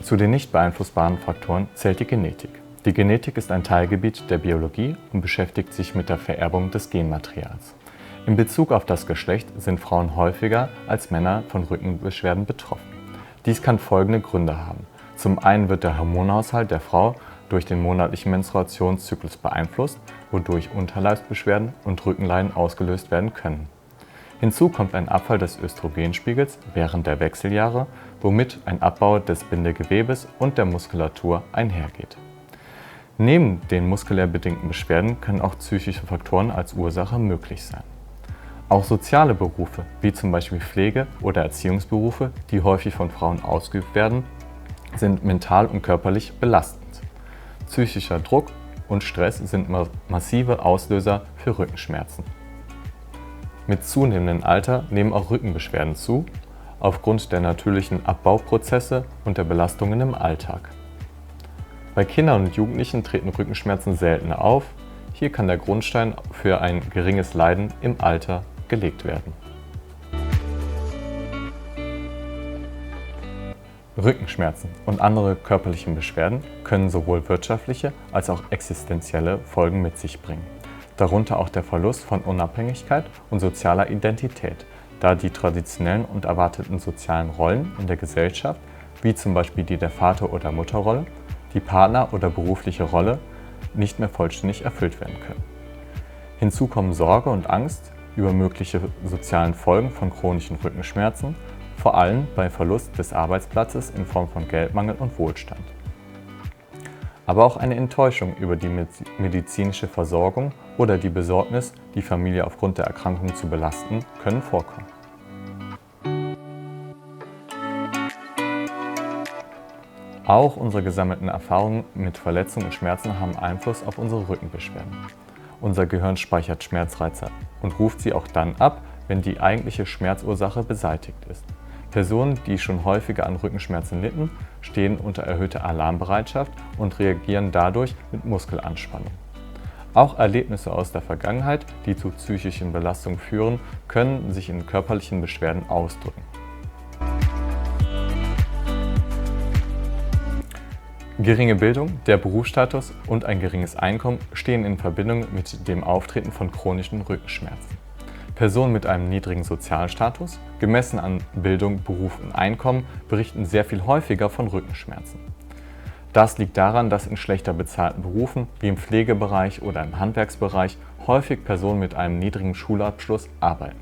Zu den nicht beeinflussbaren Faktoren zählt die Genetik. Die Genetik ist ein Teilgebiet der Biologie und beschäftigt sich mit der Vererbung des Genmaterials. In Bezug auf das Geschlecht sind Frauen häufiger als Männer von Rückenbeschwerden betroffen. Dies kann folgende Gründe haben. Zum einen wird der Hormonhaushalt der Frau durch den monatlichen Menstruationszyklus beeinflusst, wodurch Unterleibsbeschwerden und Rückenleiden ausgelöst werden können. Hinzu kommt ein Abfall des Östrogenspiegels während der Wechseljahre, womit ein Abbau des Bindegewebes und der Muskulatur einhergeht. Neben den muskulär bedingten Beschwerden können auch psychische Faktoren als Ursache möglich sein. Auch soziale Berufe, wie zum Beispiel Pflege- oder Erziehungsberufe, die häufig von Frauen ausgeübt werden, sind mental und körperlich belastend. Psychischer Druck und Stress sind massive Auslöser für Rückenschmerzen. Mit zunehmendem Alter nehmen auch Rückenbeschwerden zu, aufgrund der natürlichen Abbauprozesse und der Belastungen im Alltag. Bei Kindern und Jugendlichen treten Rückenschmerzen seltener auf. Hier kann der Grundstein für ein geringes Leiden im Alter gelegt werden. Rückenschmerzen und andere körperliche Beschwerden können sowohl wirtschaftliche als auch existenzielle Folgen mit sich bringen. Darunter auch der Verlust von Unabhängigkeit und sozialer Identität, da die traditionellen und erwarteten sozialen Rollen in der Gesellschaft, wie zum Beispiel die der Vater- oder Mutterrolle, die Partner- oder berufliche Rolle, nicht mehr vollständig erfüllt werden können. Hinzu kommen Sorge und Angst über mögliche sozialen Folgen von chronischen Rückenschmerzen, vor allem bei Verlust des Arbeitsplatzes in Form von Geldmangel und Wohlstand. Aber auch eine Enttäuschung über die medizinische Versorgung oder die Besorgnis, die Familie aufgrund der Erkrankung zu belasten, können vorkommen. Auch unsere gesammelten Erfahrungen mit Verletzungen und Schmerzen haben Einfluss auf unsere Rückenbeschwerden. Unser Gehirn speichert Schmerzreize und ruft sie auch dann ab, wenn die eigentliche Schmerzursache beseitigt ist. Personen, die schon häufiger an Rückenschmerzen litten, stehen unter erhöhter Alarmbereitschaft und reagieren dadurch mit Muskelanspannung. Auch Erlebnisse aus der Vergangenheit, die zu psychischen Belastungen führen, können sich in körperlichen Beschwerden ausdrücken. Geringe Bildung, der Berufsstatus und ein geringes Einkommen stehen in Verbindung mit dem Auftreten von chronischen Rückenschmerzen. Personen mit einem niedrigen Sozialstatus, gemessen an Bildung, Beruf und Einkommen, berichten sehr viel häufiger von Rückenschmerzen. Das liegt daran, dass in schlechter bezahlten Berufen wie im Pflegebereich oder im Handwerksbereich häufig Personen mit einem niedrigen Schulabschluss arbeiten.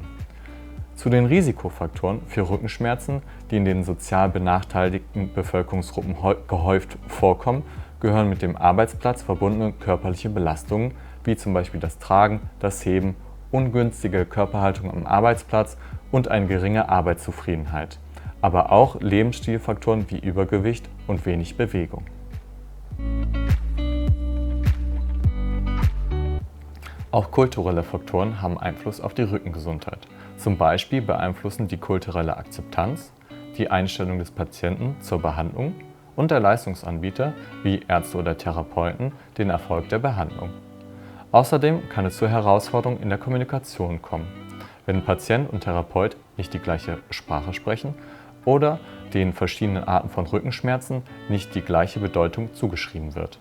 Zu den Risikofaktoren für Rückenschmerzen, die in den sozial benachteiligten Bevölkerungsgruppen gehäuft vorkommen, gehören mit dem Arbeitsplatz verbundene körperliche Belastungen, wie zum Beispiel das Tragen, das Heben, ungünstige Körperhaltung am Arbeitsplatz und eine geringe Arbeitszufriedenheit, aber auch Lebensstilfaktoren wie Übergewicht und wenig Bewegung. Auch kulturelle Faktoren haben Einfluss auf die Rückengesundheit. Zum Beispiel beeinflussen die kulturelle Akzeptanz, die Einstellung des Patienten zur Behandlung und der Leistungsanbieter wie Ärzte oder Therapeuten den Erfolg der Behandlung. Außerdem kann es zu Herausforderungen in der Kommunikation kommen, wenn Patient und Therapeut nicht die gleiche Sprache sprechen oder den verschiedenen Arten von Rückenschmerzen nicht die gleiche Bedeutung zugeschrieben wird.